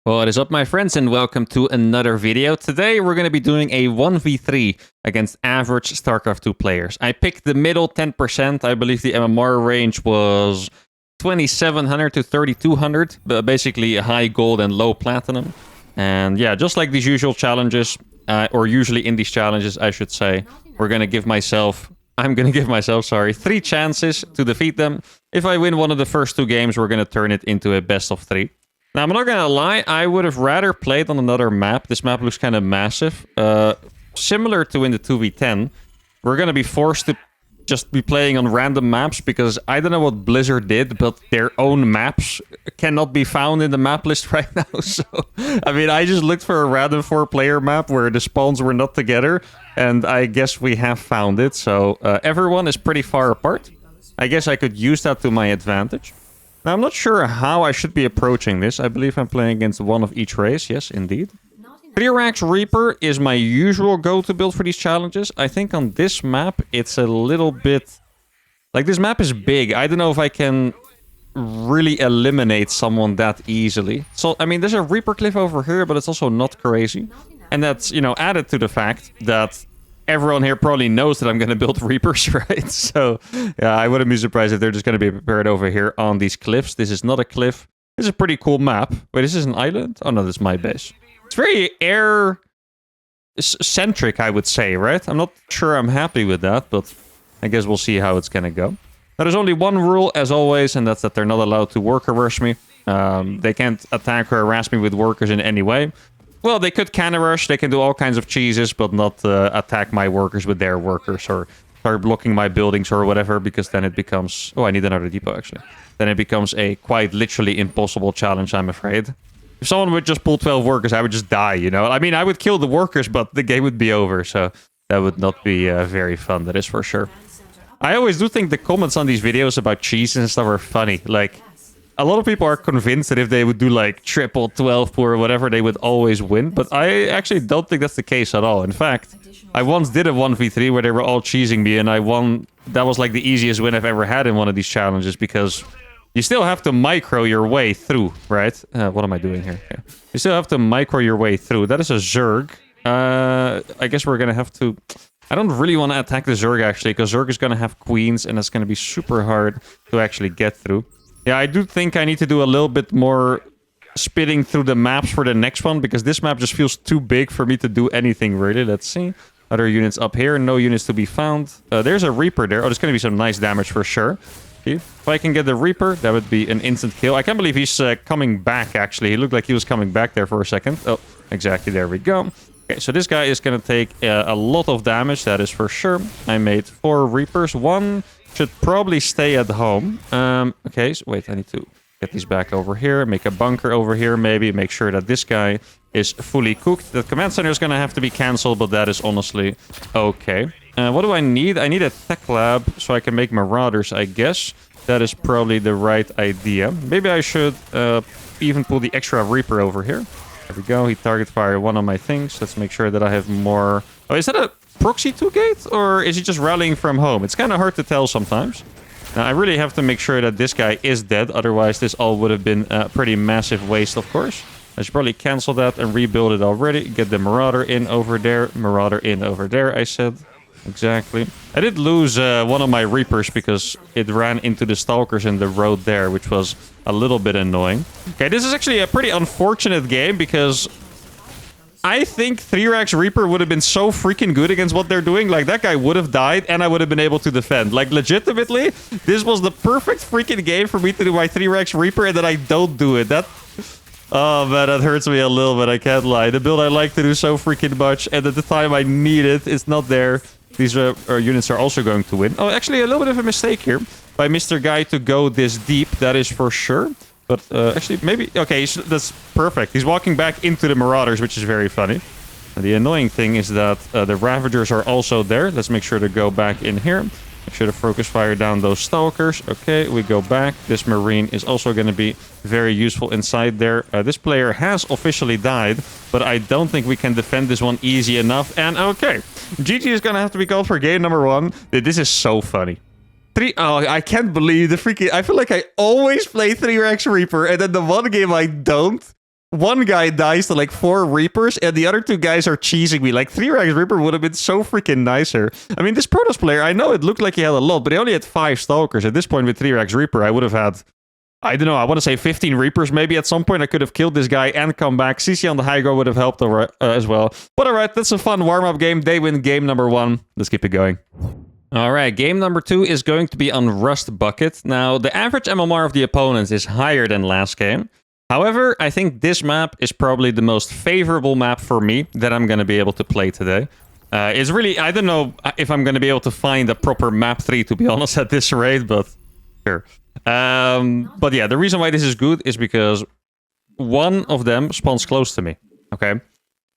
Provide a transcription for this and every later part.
What is up, my friends, and welcome to another video. Today we're going to be doing a 1v3 against average StarCraft 2 players. I picked the middle 10%. I believe the MMR range was 2700 to 3200, but basically high gold and low platinum. And yeah, just like these usual challenges, or usually in these challenges, I should say, I'm going to give myself, 3 chances to defeat them. If I win one of the first 2 games, we're going to turn it into a best of 3. Now, I'm not gonna lie, I would have rather played on another map. This map looks kind of massive. Similar to in the 2v10, we're gonna be forced to just be playing on random maps because I don't know what Blizzard did, but their own maps cannot be found in the map list right now. So, I mean, I just looked for a random 4-player map where the spawns were not together, and I guess we have found it. So, everyone is pretty far apart. I guess I could use that to my advantage. Now, I'm not sure how I should be approaching this. I believe I'm playing against one of each race. Yes, indeed. 3-Rax Reaper is my usual go-to build for these challenges. I think on this map, it's a little bit... Like, this map is big. I don't know if I can really eliminate someone that easily. So, I mean, there's a Reaper cliff over here, but it's also not crazy. And that's, you know, added to the fact that everyone here probably knows that I'm going to build Reapers, right? So, yeah, I wouldn't be surprised if they're just going to be prepared over here on these cliffs. This is not a cliff. This is a pretty cool map. Wait, this is an island? Oh, no, this is my base. It's very air-centric, I would say, right? I'm not sure I'm happy with that, but I guess we'll see how it's going to go. Now, there's only one rule, as always, and that's that they're not allowed to worker rush me. They can't attack or harass me with workers in any way. Well, they could cannon rush, they can do all kinds of cheeses, but not attack my workers with their workers or start blocking my buildings or whatever, because then it becomes... Oh, I need another depot, actually. Then it becomes a quite literally impossible challenge, I'm afraid. If someone would just pull 12 workers, I would just die, you know? I mean, I would kill the workers, but the game would be over, so that would not be very fun, that is for sure. I always do think the comments on these videos about cheeses and stuff are funny, like... A lot of people are convinced that if they would do like triple 12 or whatever, they would always win. But I actually don't think that's the case at all. In fact, I once did a 1v3 where they were all cheesing me and I won. That was like the easiest win I've ever had in one of these challenges because you still have to micro your way through, right? What am I doing here? Yeah. You still have to micro your way through. That is a Zerg. I guess we're going to have to... I don't really want to attack the Zerg actually because Zerg is going to have queens and that's going to be super hard to actually get through. Yeah, I do think I need to do a little bit more spitting through the maps for the next one, because this map just feels too big for me to do anything, really. Let's see. Other units up here. No units to be found. There's a Reaper there. Oh, there's going to be some nice damage for sure. See? If I can get the Reaper, that would be an instant kill. I can't believe he's coming back, actually. He looked like he was coming back there for a second. Oh, exactly. There we go. Okay, so this guy is going to take a lot of damage, that is for sure. I made 4 Reapers. 1... should probably stay at home. Okay, so wait, I need to get these back over here. Make a bunker over here, maybe. Make sure that this guy is fully cooked. The command center is going to have to be cancelled, but that is honestly okay. What do I need? I need a tech lab so I can make marauders, I guess. That is probably the right idea. Maybe I should even pull the extra Reaper over here. There we go. He target fired one of my things. Let's make sure that I have more... Oh, is that a proxy 2 gate? Or is he just rallying from home? It's kind of hard to tell sometimes. Now, I really have to make sure that this guy is dead. Otherwise, this all would have been a pretty massive waste, of course. I should probably cancel that and rebuild it already. Get the Marauder in over there. Marauder in over there, I said. Exactly. I did lose one of my Reapers because it ran into the Stalkers in the road there, which was a little bit annoying. Okay, this is actually a pretty unfortunate game because I think 3-Rax Reaper would have been so freaking good against what they're doing. Like, that guy would have died and I would have been able to defend. Like, legitimately, this was the perfect freaking game for me to do my 3-Rax Reaper and then I don't do it. That... Oh, man, that hurts me a little bit. I can't lie. The build I like to do so freaking much, and at the time I need it, it's not there. These units are also going to win. Oh, actually, a little bit of a mistake here by Mr. Guy to go this deep. That is for sure. But actually, maybe... Okay, that's perfect. He's walking back into the Marauders, which is very funny. And the annoying thing is that the Ravagers are also there. Let's make sure to go back in here. Make sure to focus fire down those Stalkers. Okay, we go back. This Marine is also going to be very useful inside there. This player has officially died, but I don't think we can defend this one easy enough. And okay, GG is going to have to be called for game number 1. This is so funny. Oh, I can't believe the freaking... I feel like I always play 3-Rax Reaper, and then the one game I don't. one guy dies to like 4 Reapers, and the other 2 guys are cheesing me. Like 3-Rax Reaper would have been so freaking nicer. I mean, this Protoss player, I know it looked like he had a lot, but he only had 5 Stalkers. At this point with 3-Rax Reaper, I would have had, I don't know, I want to say 15 Reapers maybe. At some point I could have killed this guy and come back. CC on the high ground would have helped as well. But alright, that's a fun warm-up game. They win game number 1. Let's keep it going. Alright, game number 2 is going to be on Rust Bucket. Now, the average MMR of the opponents is higher than last game. However, I think this map is probably the most favorable map for me that I'm going to be able to play today. It's really, I don't know if I'm going to be able to find a proper map 3, to be honest, at this rate, but sure. But yeah, the reason why this is good is because one of them spawns close to me, okay?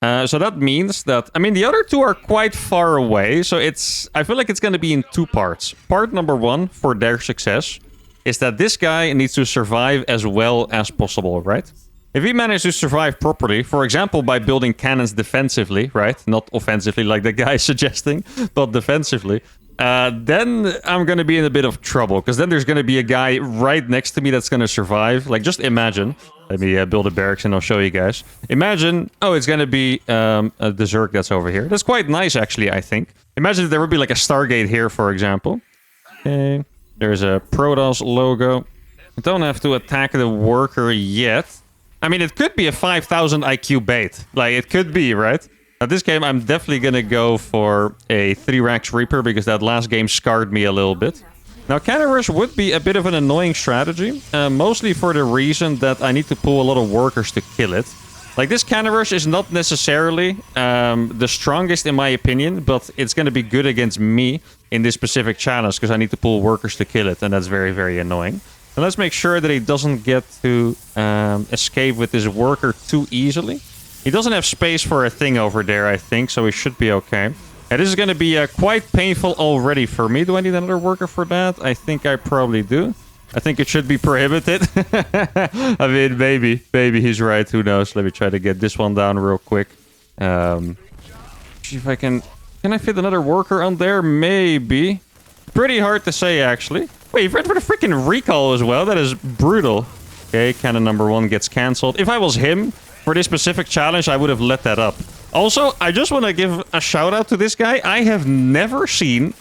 So that means that, I mean, the other 2 are quite far away, so I feel like it's going to be in 2 parts. Part number 1 for their success is that this guy needs to survive as well as possible, right? If he manages to survive properly, for example, by building cannons defensively, right? Not offensively like the guy is suggesting, but defensively, then I'm going to be in a bit of trouble, because then there's going to be a guy right next to me that's going to survive. Like, just imagine. Let me build a barracks and I'll show you guys. Imagine, oh, it's going to be the Zerg that's over here. That's quite nice, actually, I think. Imagine if there would be like a Stargate here, for example. Okay. There's a Protoss logo. I don't have to attack the worker yet. I mean, it could be a 5,000 IQ bait. Like, it could be, right? Now, this game, I'm definitely going to go for a 3-Rax Reaper, because that last game scarred me a little bit. Now, Cannon Rush would be a bit of an annoying strategy, mostly for the reason that I need to pull a lot of workers to kill it. Like, this Cannon Rush is not necessarily the strongest in my opinion, but it's going to be good against me in this specific challenge, because I need to pull workers to kill it, and that's very, very annoying. And let's make sure that he doesn't get to escape with this worker too easily. He doesn't have space for a thing over there, I think, so he should be okay. And this is going to be quite painful already for me. Do I need another worker for that? I think I probably do. I think it should be prohibited. I mean, maybe he's right. Who knows? Let me try to get this one down real quick. See if I can... Can I fit another worker on there? Maybe. Pretty hard to say, actually. Wait, you've read for the freaking recall as well? That is brutal. Okay, cannon number 1 gets cancelled. If I was him, for this specific challenge, I would have let that up. Also, I just want to give a shout out to this guy. I have never seen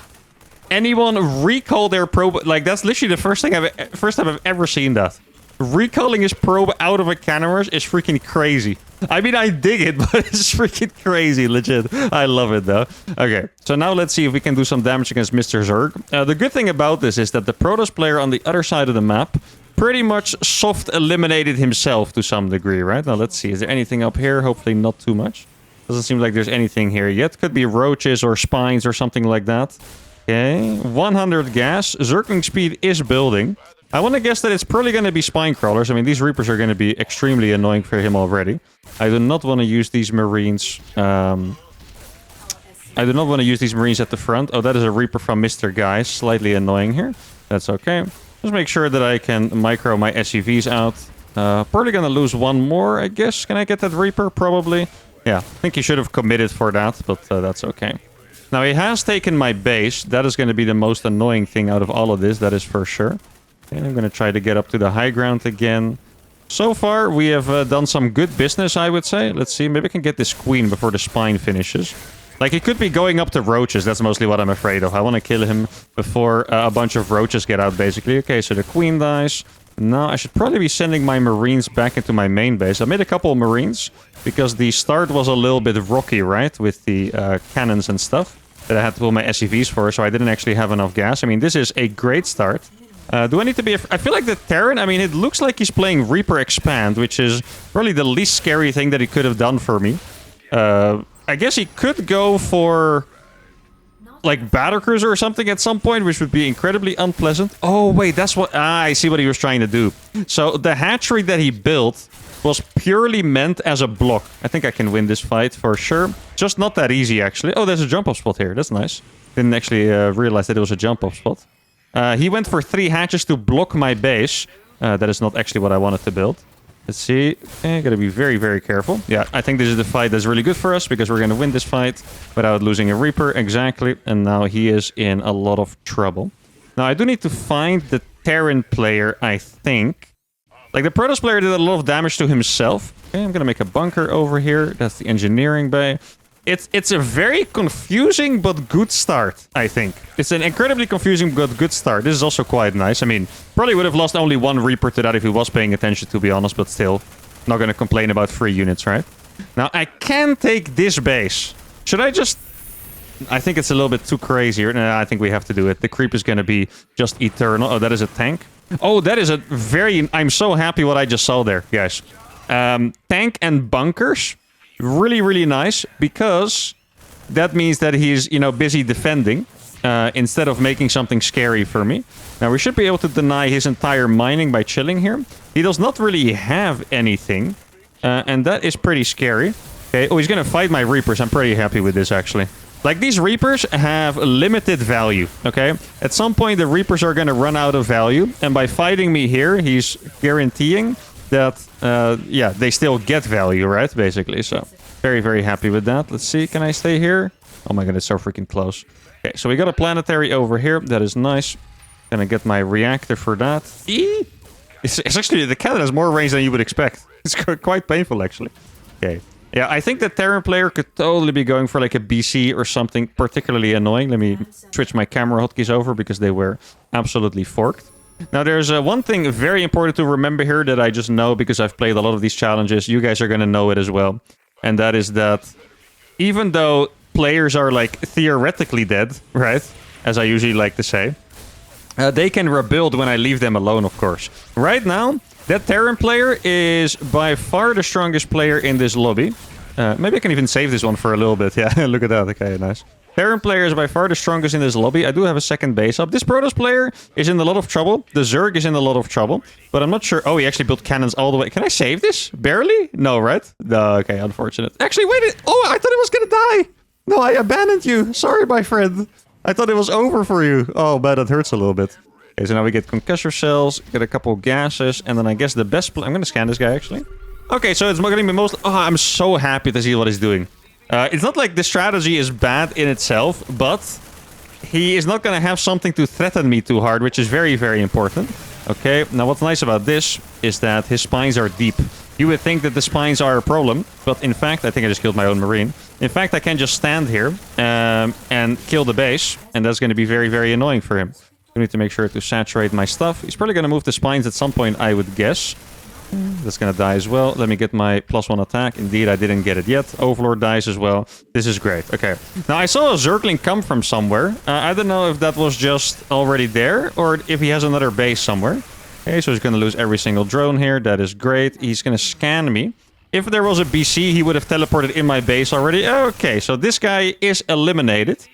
anyone recall their probe. Like, that's literally the first time I've ever seen that. Recalling his probe out of a cannon rush is freaking crazy. I mean, I dig it, but it's freaking crazy, legit. I love it, though. Okay, so now let's see if we can do some damage against Mr. Zerg. The good thing about this is that the Protoss player on the other side of the map pretty much soft eliminated himself to some degree, right? Now, let's see. Is there anything up here? Hopefully not too much. Doesn't seem like there's anything here yet. Could be roaches or spines or something like that. Okay, 100 gas. Zergling speed is building. I want to guess that it's probably going to be spine crawlers. I mean, these Reapers are going to be extremely annoying for him already. I do not want to use these Marines. I do not want to use these Marines at the front. Oh, that is a Reaper from Mr. Guy. Slightly annoying here. That's okay. Just make sure that I can micro my SCVs out. Probably going to lose one more, I guess. Can I get that Reaper? Probably. Yeah, I think he should have committed for that, but that's okay. Now, he has taken my base. That is going to be the most annoying thing out of all of this. That is for sure. Okay, I'm going to try to get up to the high ground again. So far, we have done some good business, I would say. Let's see. Maybe I can get this queen before the spine finishes. Like, he could be going up to roaches. That's mostly what I'm afraid of. I want to kill him before a bunch of roaches get out, basically. Okay, so the queen dies. Now, I should probably be sending my Marines back into my main base. I made a couple of Marines because the start was a little bit rocky, right? With the cannons and stuff that I had to pull my SCVs for, so I didn't actually have enough gas. I mean, this is a great start. Do I need to be... I feel like the Terran, I mean, it looks like he's playing Reaper Expand, which is probably the least scary thing that he could have done for me. I guess he could go for... like Battlecruiser or something at some point, which would be incredibly unpleasant. Oh, wait, that's what... I see what he was trying to do. So the hatchery that he built was purely meant as a block. I think I can win this fight for sure. Just not that easy, actually. Oh, there's a jump-off spot here. That's nice. Didn't actually realize that it was a jump-off spot. He went for 3 hatches to block my base. That is not actually what I wanted to build. Let's see. Gotta be very, very careful. Yeah, I think this is the fight that's really good for us, because we're gonna win this fight without losing a Reaper. Exactly. And now he is in a lot of trouble. Now, I do need to find the Terran player, I think. Like, the Protoss player did a lot of damage to himself. Okay, I'm gonna make a bunker over here. That's the engineering bay. It's a very confusing but good start, I think. It's an incredibly confusing but good start. This is also quite nice. I mean, probably would have lost only one Reaper to that if he was paying attention, to be honest, but still. Not gonna complain about 3 units, right? Now, I can take this base. Should I just... I think it's a little bit too crazy. No, I think we have to do it. The creep is gonna be just eternal. Oh, that is a tank. Oh, that is a very... I'm so happy what I just saw there, guys. Tank and bunkers. Really, really nice. Because that means that he's, you know, busy defending. Instead of making something scary for me. Now, we should be able to deny his entire mining by chilling here. He does not really have anything. And that is pretty scary. Okay. Oh, he's gonna fight my Reapers. I'm pretty happy with this, actually. Like, these Reapers have limited value, okay? At some point, the Reapers are gonna run out of value. And by fighting me here, he's guaranteeing that, yeah, they still get value, right? Basically, so very, very happy with that. Let's see. Can I stay here? Oh my god, it's so freaking close. Okay, so we got a planetary over here. That is nice. Gonna get my reactor for that. It's actually, the cannon has more range than you would expect. It's quite painful, actually. Okay. Yeah, I think the Terran player could totally be going for like a BC or something particularly annoying. Let me switch my camera hotkeys over because they were absolutely forked. Now, there's one thing very important to remember here that I just know because I've played a lot of these challenges. You guys are going to know it as well. And that is that even though players are like theoretically dead, right? As I usually like to say. They can rebuild when I leave them alone, of course. Right now, that Terran player is by far the strongest player in this lobby. Maybe I can even save this one for a little bit. Yeah, look at that. Okay, nice. Terran player is by far the strongest in this lobby. I do have a second base up. This Protoss player is in a lot of trouble. The Zerg is in a lot of trouble. But I'm not sure. Oh, he actually built cannons all the way. Can I save this? Barely? No, right? No, okay, unfortunate. Actually, wait. Oh, I thought it was gonna die. No, I abandoned you. Sorry, my friend. I thought it was over for you. Oh, man, that hurts a little bit. Okay, so now we get concussor cells, get a couple gases, and then I guess the best... I'm gonna scan this guy, actually. Okay, so it's gonna be most... Oh, I'm so happy to see what he's doing. It's not like the strategy is bad in itself, but he is not gonna have something to threaten me too hard, which is very, very important. Okay, now what's nice about this is that his spines are deep. You would think that the spines are a problem, but in fact, I think I just killed my own marine. In fact, I can just stand here and kill the base, and that's going to be very, very annoying for him. I need to make sure to saturate my stuff. He's probably going to move the spines at some point, I would guess. That's going to die as well. Let me get my +1 attack. Indeed, I didn't get it yet. Overlord dies as well. This is great. Okay. Now, I saw a Zergling come from somewhere. I don't know if that was just already there or if he has another base somewhere. Okay, so he's going to lose every single drone here. That is great. He's going to scan me. If there was a BC, he would have teleported in my base already. Okay, so this guy is eliminated,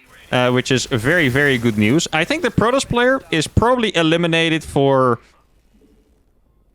which is very, very good news. I think the Protoss player is probably eliminated for...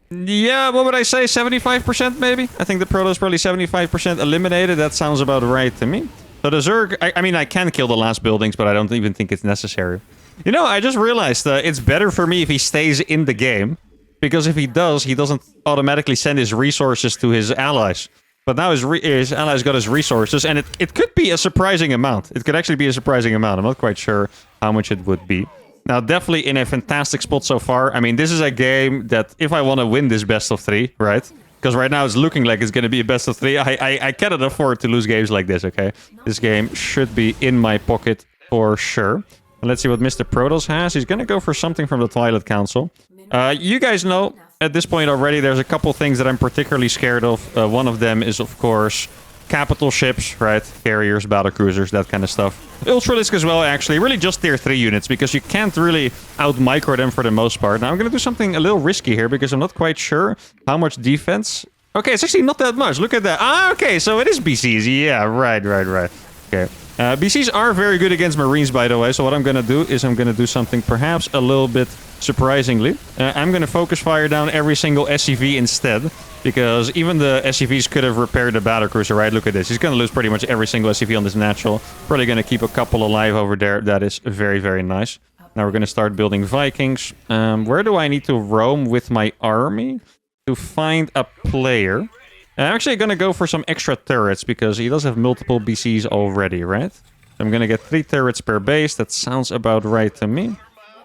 Yeah, what would I say? 75% maybe? I think the Protoss is probably 75% eliminated. That sounds about right to me. So the Zerg... I mean, I can kill the last buildings, but I don't even think it's necessary. You know, I just realized it's better for me if he stays in the game. Because if he does, he doesn't automatically send his resources to his allies. But now his allies got his resources, and it could be a surprising amount. It could actually be a surprising amount. I'm not quite sure how much it would be. Now, definitely in a fantastic spot so far. I mean, this is a game that if I want to win this best of 3, right? Because right now it's looking like it's going to be a best of 3. I cannot afford to lose games like this, okay? This game should be in my pocket for sure. And let's see what Mr. Protoss has. He's going to go for something from the Twilight Council. You guys know at this point already there's a couple things that I'm particularly scared of. One of them is, of course, capital ships, right? Carriers, battlecruisers, that kind of stuff. Ultralisk as well, actually. Really just tier 3 units because you can't really out-micro them for the most part. Now, I'm going to do something a little risky here because I'm not quite sure how much defense... Okay, it's actually not that much. Look at that. Ah, okay, so it is BCs. Yeah, right. Okay. BCs are very good against Marines, by the way. So what I'm going to do is I'm going to do something perhaps a little bit surprisingly. I'm going to focus fire down every single SCV instead. Because even the SCVs could have repaired the battlecruiser, right? Look at this. He's going to lose pretty much every single SCV on this natural. Probably going to keep a couple alive over there. That is very, very nice. Now we're going to start building Vikings. Where do I need to roam with my army to find a player? I'm actually going to go for some extra turrets because he does have multiple BCs already, right? I'm going to get 3 turrets per base. That sounds about right to me.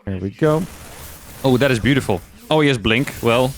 There we go. Oh, that is beautiful. Oh, he has Blink. Well,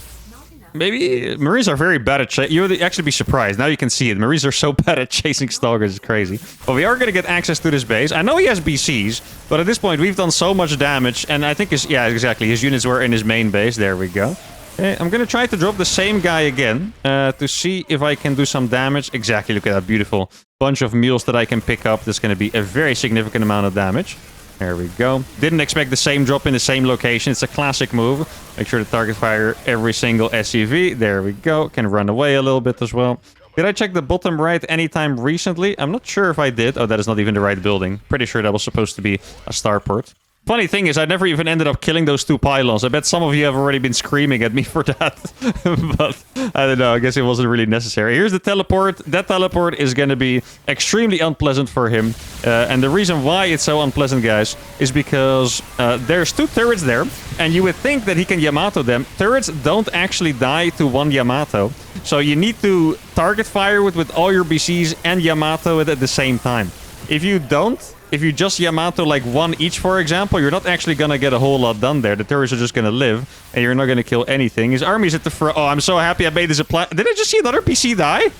Maybe Marines are very bad at you would actually be surprised. Now you can see it. Marines are so bad at chasing Stalkers. It's crazy. But we are going to get access to this base. I know he has BCs, but at this point we've done so much damage. And I think yeah, exactly. His units were in his main base. There we go. Okay, I'm going to try to drop the same guy again to see if I can do some damage. Exactly. Look at that beautiful bunch of mules that I can pick up. That's going to be a very significant amount of damage. There we go. Didn't expect the same drop in the same location. It's a classic move. Make sure to target fire every single SCV. There we go. Can run away a little bit as well. Did I check the bottom right anytime recently? I'm not sure if I did. Oh, that is not even the right building. Pretty sure that was supposed to be a starport. Funny thing is, I never even ended up killing those 2 pylons. I bet some of you have already been screaming at me for that. But I don't know. I guess it wasn't really necessary. Here's the teleport. That teleport is going to be extremely unpleasant for him. And the reason why it's so unpleasant, guys, is because there's 2 turrets there. And you would think that he can Yamato them. Turrets don't actually die to 1 Yamato. So you need to target fire with all your BCs and Yamato it at the same time. If you don't... If you just Yamato like 1 each, for example, you're not actually going to get a whole lot done there. The turrets are just going to live, and you're not going to kill anything. His army's at the front. Oh, I'm so happy I made this a plan. Did I just see another PC die?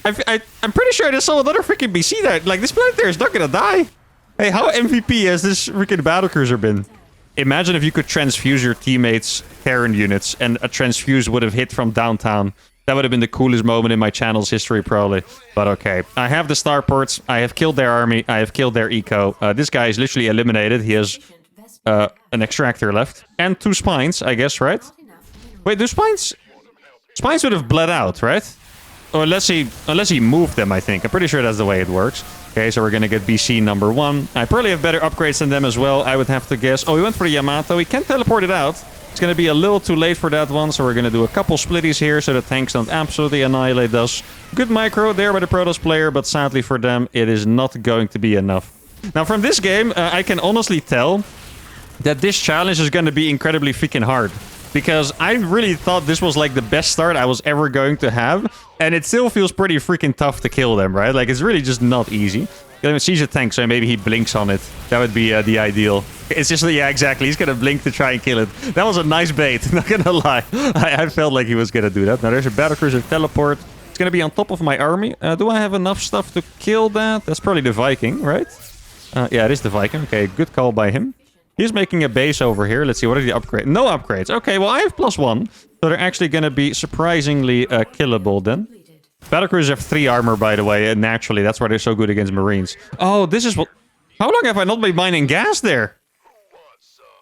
I'm pretty sure I just saw another freaking PC die. Like, this planetary is not going to die. Hey, how MVP has this freaking battlecruiser been? Imagine if you could transfuse your teammates' Terran units, and a transfuse would have hit from downtown. That would have been the coolest moment in my channel's history, probably. But okay. I have the starports. I have killed their army. I have killed their eco. This guy is literally eliminated. He has an extractor left. And 2 spines, I guess, right? Wait, do spines... Spines would have bled out, right? Or unless he moved them, I think. I'm pretty sure that's the way it works. Okay, so we're going to get BC number 1. I probably have better upgrades than them as well, I would have to guess. Oh, he went for the Yamato. He can teleport it out. It's going to be a little too late for that one, so we're going to do a couple splitties here so the tanks don't absolutely annihilate us. Good micro there by the Protoss player, but sadly for them, it is not going to be enough. Now, from this game, I can honestly tell that this challenge is going to be incredibly freaking hard. Because I really thought this was like the best start I was ever going to have. And it still feels pretty freaking tough to kill them, right? Like, it's really just not easy. He's a tank, so maybe he blinks on it. That would be the ideal. It's just, yeah, exactly. He's going to blink to try and kill it. That was a nice bait, not going to lie. I felt like he was going to do that. Now, there's a battlecruiser teleport. It's going to be on top of my army. Do I have enough stuff to kill that? That's probably the Viking, right? Yeah, it is the Viking. Okay, good call by him. He's making a base over here. Let's see, what are the upgrades? No upgrades. Okay, well, I have +1. So they're actually going to be surprisingly killable then. Battlecruisers have 3 armor, by the way, and naturally, that's why they're so good against Marines. Oh, this is what... How long have I not been mining gas there?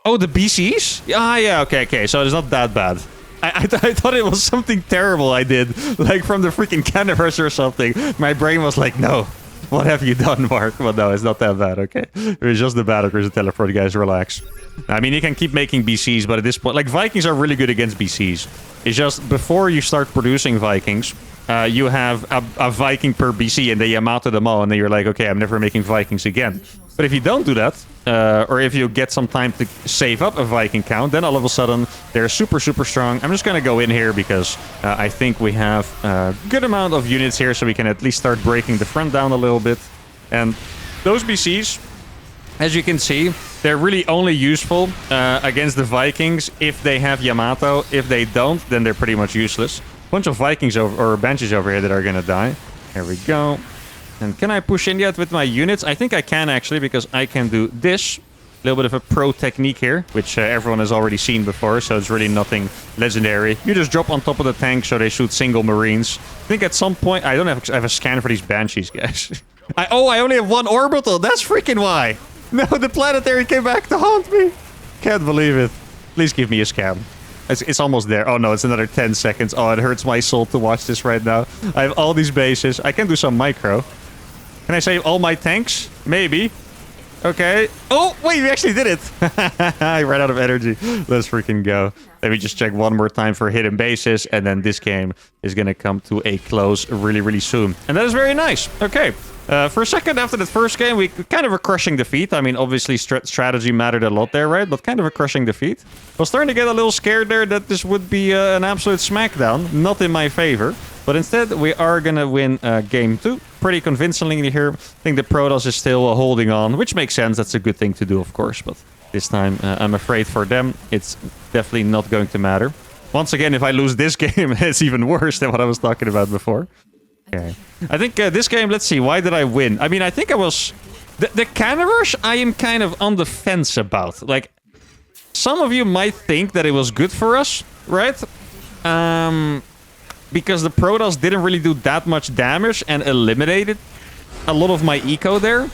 Oh, the BCs? Ah, yeah, okay, so it's not that bad. I thought it was something terrible I did, like from the freaking Canvas or something. My brain was like, no. What have you done, Mark? Well, no, it's not that bad, okay? It's just the battlecruiser teleport, guys, relax. I mean, you can keep making BCs, but at this point... Like, Vikings are really good against BCs. It's just, before you start producing Vikings, you have a Viking per BC, and they Yamato them all, and then you're like, okay, I'm never making Vikings again. But if you don't do that, or if you get some time to save up a Viking count, then all of a sudden, they're super, super strong. I'm just gonna go in here because I think we have a good amount of units here, so we can at least start breaking the front down a little bit. And those BCs, as you can see, they're really only useful against the Vikings if they have Yamato. If they don't, then they're pretty much useless. Bunch of Vikings or Banshees over here that are gonna die. There we go. And can I push in yet with my units? I think I can actually, because I can do this. A little bit of a pro technique here, which everyone has already seen before, so it's really nothing legendary. You just drop on top of the tank so they shoot single Marines. I think at some point... I have a scan for these Banshees, guys. I only have 1 orbital. That's freaking why. No, the planetary came back to haunt me. Can't believe it. Please give me a scan. It's almost there. Oh no, it's another 10 seconds. Oh, it hurts my soul to watch this right now. I have all these bases. I can do some micro. Can I save all my tanks? Maybe. Okay. Oh, wait, we actually did it. I ran out of energy. Let's freaking go. Let me just check one more time for hidden bases, and then this game is going to come to a close really, really soon. And that is very nice. Okay. For a second after the first game, we kind of a crushing defeat. I mean, obviously, strategy mattered a lot there, right? But kind of a crushing defeat. I was starting to get a little scared there that this would be an absolute smackdown. Not in my favor. But instead, we are going to win game 2. Pretty convincingly here. I think the Protoss is still holding on, which makes sense. That's a good thing to do, of course. But this time, I'm afraid for them, it's definitely not going to matter. Once again, if I lose this game, it's even worse than what I was talking about before. Okay. I think this game, let's see, why did I win? I mean, I think I was... The cannon rush, I am kind of on the fence about. Like, some of you might think that it was good for us, right? Because the Protoss didn't really do that much damage and eliminated a lot of my eco there.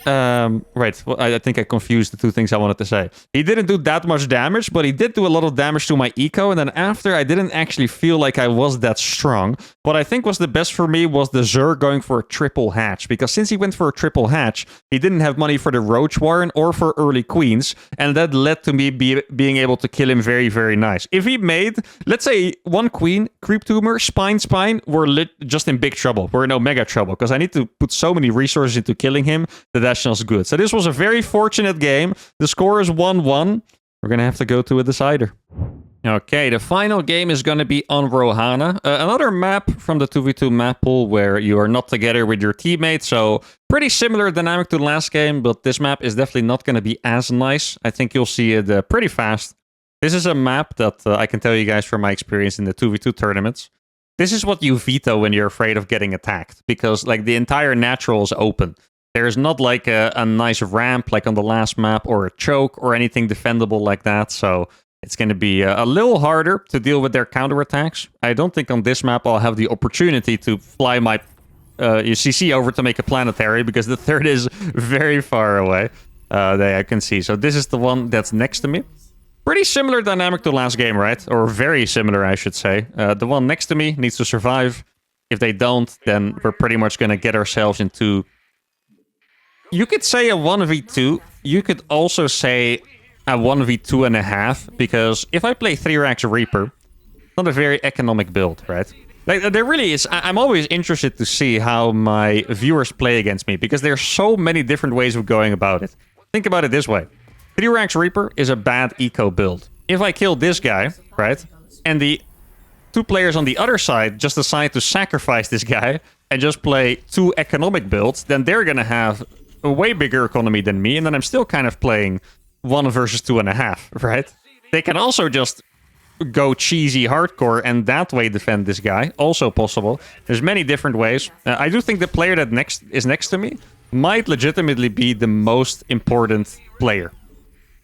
Right, well, I think I confused the two things I wanted to say. He didn't do that much damage, but he did do a lot of damage to my eco, and then after, I didn't actually feel like I was that strong. What I think was the best for me was the Zerg going for a triple hatch, because since he went for a triple hatch, he didn't have money for the Roach Warren or for early queens, and that led to me being able to kill him very, very nice. If he made, let's say, one queen, creep tumor, spine, we're just in big trouble. We're in mega trouble, because I need to put so many resources into killing him that just good. So this was a very fortunate game. The score is 1-1. We're gonna have to go to a decider. Okay, the final game is gonna be on Rohana. Another map from the 2v2 map pool where you are not together with your teammates. So pretty similar dynamic to the last game, but this map is definitely not gonna be as nice. I think you'll see it pretty fast. This is a map that I can tell you guys from my experience in the 2v2 tournaments. This is what you veto when you're afraid of getting attacked, because like the entire natural is open. There's not like a nice ramp like on the last map or a choke or anything defendable like that. So it's going to be a little harder to deal with their counterattacks. I don't think on this map I'll have the opportunity to fly my UCC over to make a planetary because the third is very far away. There I can see. So this is the one that's next to me. Pretty similar dynamic to last game, right? Or very similar, I should say. The one next to me needs to survive. If they don't, then we're pretty much going to get ourselves into... You could say a 1v2. You could also say a 1v2.5, because if I play 3-Rax Reaper, not a very economic build, right? Like, there really is... I'm always interested to see how my viewers play against me, because there's so many different ways of going about it. Think about it this way. 3-Rax Reaper is a bad eco build. If I kill this guy, right, and the two players on the other side just decide to sacrifice this guy and just play 2 economic builds, then they're gonna have a way bigger economy than me, and then I'm still kind of playing 1 versus 2.5, right? They can also just go cheesy hardcore and that way defend this guy. Also possible. There's many different ways. I do think the player that is next to me might legitimately be the most important player.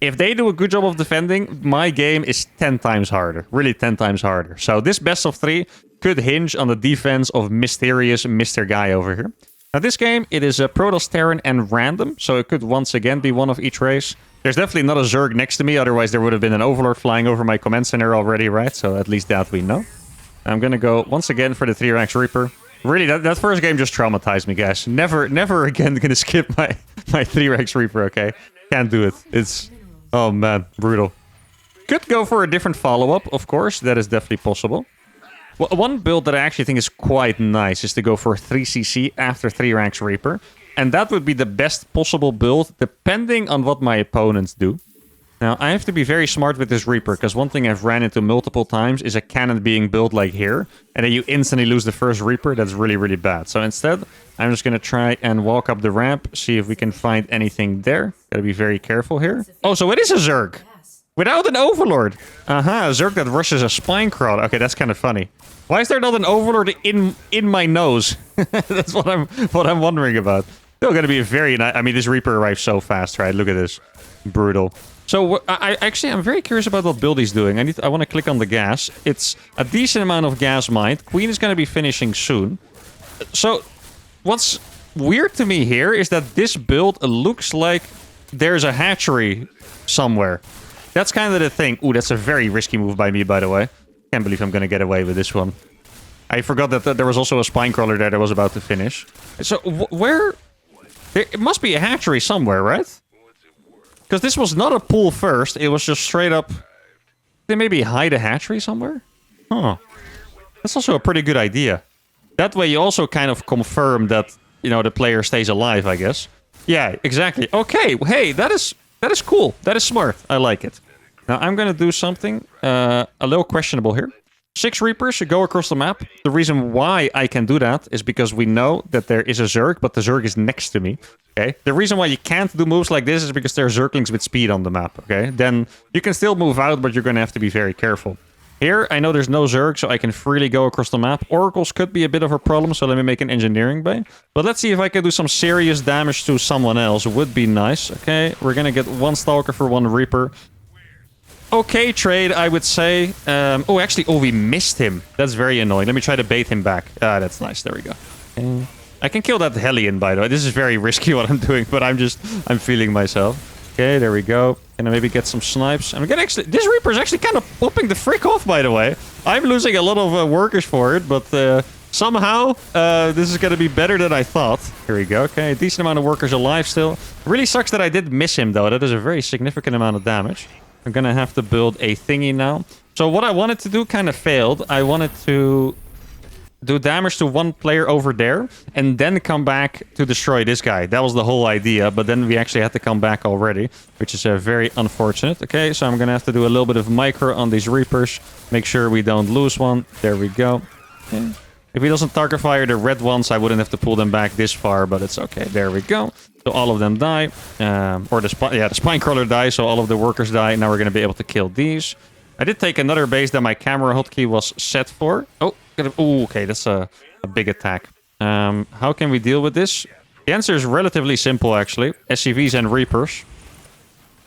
If they do a good job of defending, my game is 10 times harder. Really 10 times harder. So this best of 3 could hinge on the defense of mysterious Mr. Guy over here. Now this game, it is a Protoss, Terran, and random, so it could once again be one of each race. There's definitely not a Zerg next to me, otherwise there would have been an Overlord flying over my command center already, right? So at least that we know. I'm gonna go once again for the 3-Rax Reaper. Really, that first game just traumatized me, guys. Never again gonna skip my 3-Rax Reaper, okay? Can't do it. It's... Oh man, brutal. Could go for a different follow-up, of course. That is definitely possible. Well, one build that I actually think is quite nice is to go for 3cc after 3-Rax Reaper. And that would be the best possible build, depending on what my opponents do. Now, I have to be very smart with this Reaper, because one thing I've ran into multiple times is a cannon being built like here, and then you instantly lose the first Reaper. That's really, really bad. So instead, I'm just going to try and walk up the ramp, see if we can find anything there. Gotta be very careful here. Oh, so it is a Zerg! Without an Overlord! Aha, a Zerg that rushes a Spine Crawler. Okay, that's kind of funny. Why is there not an Overlord in my nose? That's what I'm wondering about. Still gonna be a very nice... I mean, this Reaper arrives so fast, right? Look at this. Brutal. So, I'm very curious about what build he's doing. I want to click on the gas. It's a decent amount of gas mined. Queen is gonna be finishing soon. So, what's weird to me here is that this build looks like there's a hatchery somewhere. That's kind of the thing. Ooh, that's a very risky move by me, by the way. Can't believe I'm gonna get away with this one. I forgot that there was also a spine crawler there that was about to finish. So, where... It must be a hatchery somewhere, right? Because this was not a pool first. It was just straight up... They maybe hide a hatchery somewhere? Huh. That's also a pretty good idea. That way you also kind of confirm that, you know, the player stays alive, I guess. Yeah, exactly. Okay, hey, that is cool. That is smart. I like it. Now, I'm going to do something a little questionable here. 6 Reapers should go across the map. The reason why I can do that is because we know that there is a Zerg, but the Zerg is next to me. Okay? The reason why you can't do moves like this is because there are Zerglings with speed on the map. Okay? Then you can still move out, but you're going to have to be very careful. Here, I know there's no Zerg, so I can freely go across the map. Oracles could be a bit of a problem, so let me make an engineering bay. But let's see if I can do some serious damage to someone else. Would be nice. Okay, we're gonna get 1 Stalker for 1 Reaper. Okay trade, I would say. We missed him. That's very annoying. Let me try to bait him back. Ah, that's nice. There we go. Okay. I can kill that Hellion, by the way. This is very risky what I'm doing, but I'm feeling myself. Okay, there we go. Can I maybe get some snipes? I'm gonna actually... This Reaper is actually kind of popping the frick off, by the way. I'm losing a lot of workers for it, but somehow this is gonna be better than I thought. Here we go. Okay, a decent amount of workers alive still. Really sucks that I did miss him, though. That is a very significant amount of damage. I'm gonna have to build a thingy now. So what I wanted to do kind of failed. I wanted to do damage to 1 player over there, and then come back to destroy this guy. That was the whole idea, but then we actually had to come back already, which is very unfortunate. Okay, so I'm gonna have to do a little bit of micro on these Reapers. Make sure we don't lose one. There we go. Okay. If he doesn't target fire the red ones, I wouldn't have to pull them back this far, but it's okay. There we go. So all of them die. The Spinecrawler dies, so all of the workers die. Now we're gonna be able to kill these. I did take another base that my camera hotkey was set for. Oh, okay, that's a big attack. How can we deal with this? The answer is relatively simple, actually. SCVs and Reapers.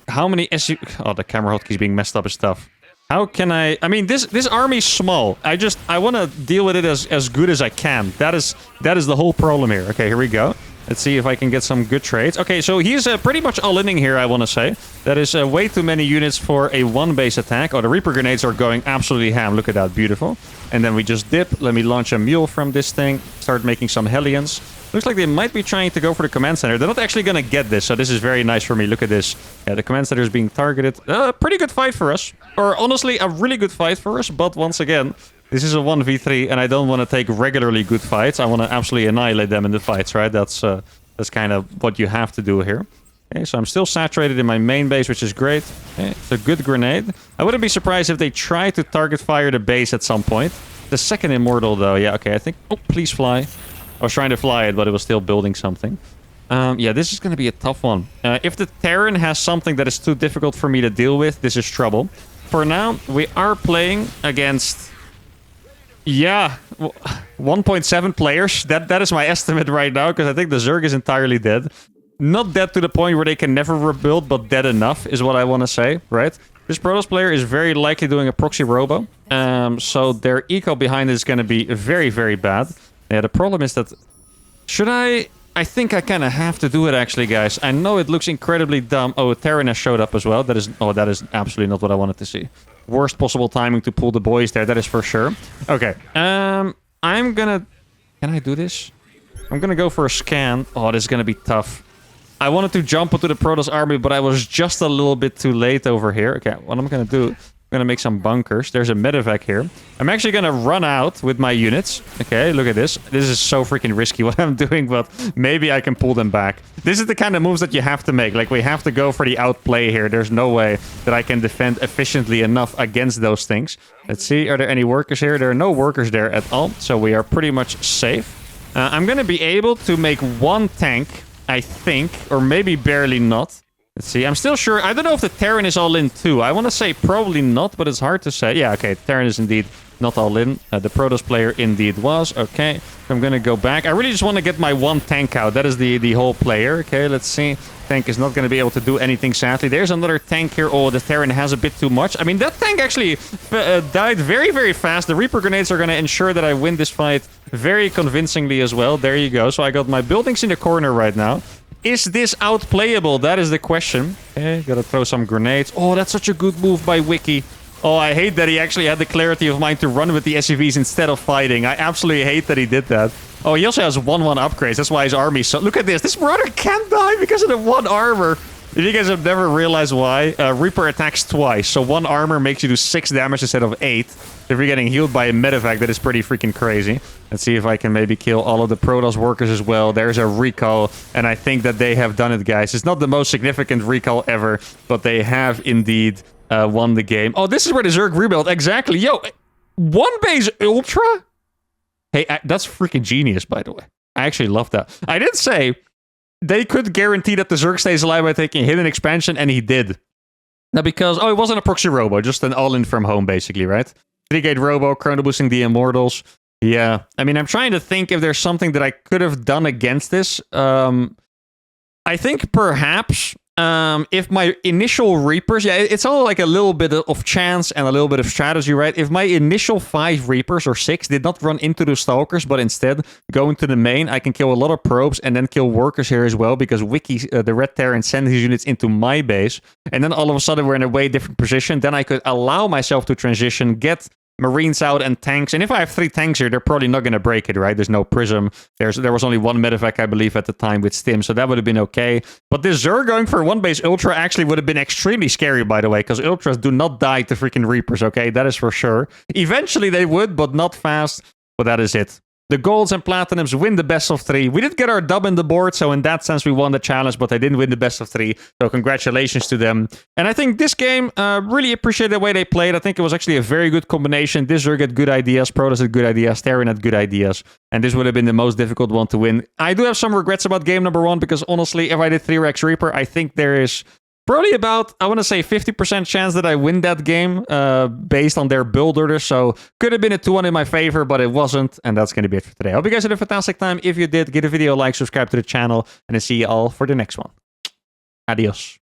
How many SCVs... Oh, the camera hotkey is being messed up as stuff. How can I... I mean, this army's small. I want to deal with it as good as I can. That is the whole problem here. Okay, here we go. Let's see if I can get some good trades. Okay, so he's pretty much all-inning here, I want to say. That is way too many units for a 1-base attack. Oh, the Reaper grenades are going absolutely ham. Look at that. Beautiful. And then we just dip. Let me launch a mule from this thing. Start making some Hellions. Looks like they might be trying to go for the command center. They're not actually going to get this, so this is very nice for me. Look at this. Yeah, the command center is being targeted. Pretty good fight for us. Or honestly, a really good fight for us. But once again, this is a 1v3, and I don't want to take regularly good fights. I want to absolutely annihilate them in the fights, right? That's kind of what you have to do here. Okay, so I'm still saturated in my main base, which is great. Okay, it's a good grenade. I wouldn't be surprised if they try to target fire the base at some point. The second Immortal, though. Yeah, okay, I think... Oh, please fly. I was trying to fly it, but it was still building something. Yeah, this is going to be a tough one. If the Terran has something that is too difficult for me to deal with, this is trouble. For now, we are playing against... Yeah, 1.7 players. That is my estimate right now, because I think the Zerg is entirely dead. Not dead to the point where they can never rebuild, but dead enough is what I want to say, right? This Protoss player is very likely doing a proxy robo, so their eco behind it is going to be very, very bad. Yeah, the problem is that... Should I... I think I kind of have to do it, actually, guys. I know it looks incredibly dumb. Oh, Terran has showed up as well. That is absolutely not what I wanted to see. Worst possible timing to pull the boys there, that is for sure. Okay, I'm gonna... Can I do this? I'm gonna go for a scan. Oh, this is gonna be tough. I wanted to jump into the Protoss army, but I was just a little bit too late over here. Okay, what I'm gonna do... I'm gonna make some bunkers. There's a medevac here. I'm actually gonna run out with my units. Okay, look at this. This is so freaking risky what I'm doing, but maybe I can pull them back. This is the kind of moves that you have to make. Like, we have to go for the outplay here. There's no way that I can defend efficiently enough against those things. Let's see, are there any workers here? There are no workers there at all, so we are pretty much safe. I'm gonna be able to make 1 tank, I think, or maybe barely not. Let's see, I'm still sure. I don't know if the Terran is all in too. I want to say probably not, but it's hard to say. Yeah, okay, Terran is indeed not all in. The Protoss player indeed was. Okay, I'm going to go back. I really just want to get my 1 tank out. That is the whole player. Okay, let's see. Tank is not going to be able to do anything, sadly. There's another tank here. Oh, the Terran has a bit too much. I mean, that tank actually died very, very fast. The Reaper grenades are going to ensure that I win this fight very convincingly as well. There you go. So I got my buildings in the corner right now. Is this outplayable? That is the question. Okay, gotta throw some grenades. Oh, that's such a good move by Wiki. Oh, I hate that he actually had the clarity of mind to run with the SCVs instead of fighting. I absolutely hate that he did that. Oh, he also has 1-1 upgrades. That's why his army... So look at this. This brother can't die because of the 1 armor. If you guys have never realized why, Reaper attacks twice. So 1 armor makes you do 6 damage instead of 8. If you're getting healed by a medevac, that is pretty freaking crazy. Let's see if I can maybe kill all of the Protoss workers as well. There's a recall, and I think that they have done it, guys. It's not the most significant recall ever, but they have indeed won the game. Oh, this is where the Zerg rebuild. Exactly. Yo, 1 base Ultra? Hey, that's freaking genius, by the way. I actually love that. I did say... They could guarantee that the Zerg stays alive by taking hidden expansion, and he did. Now, because... Oh, it wasn't a proxy robo, just an all-in from home, basically, right? 3-gate Robo, chrono boosting the Immortals. Yeah, I mean, I'm trying to think if there's something that I could have done against this. I think perhaps if my initial Reapers, yeah, it's all like a little bit of chance and a little bit of strategy, right? If my initial 5 Reapers or 6 did not run into the Stalkers, but instead go into the main, I can kill a lot of probes and then kill workers here as well, because Wiki, the Red Terran, send his units into my base. And then all of a sudden we're in a way different position. Then I could allow myself to transition, get Marines out and tanks. And if I have 3 tanks here, they're probably not going to break it, right? There's no Prism. There was only 1 medevac, I believe, at the time with Stim, so that would have been okay. But this Zerg going for 1-base Ultra actually would have been extremely scary, by the way, because Ultras do not die to freaking Reapers, okay? That is for sure. Eventually they would, but not fast. But that is it. The golds and platinums win the best of 3. We did get our dub in the board, so in that sense we won the challenge, but they didn't win the best of 3. So congratulations to them. And I think this game, really appreciate the way they played. I think it was actually a very good combination. This Zerg had good ideas, Protoss had good ideas, Terran had good ideas, and this would have been the most difficult one to win. I do have some regrets about game number 1, because honestly, if I did 3-Rex Reaper, I think there is probably about, I want to say, 50% chance that I win that game based on their build order. So could have been a 2-1 in my favor, but it wasn't. And that's going to be it for today. I hope you guys had a fantastic time. If you did, give the video a like, subscribe to the channel, and I'll see you all for the next one. Adios.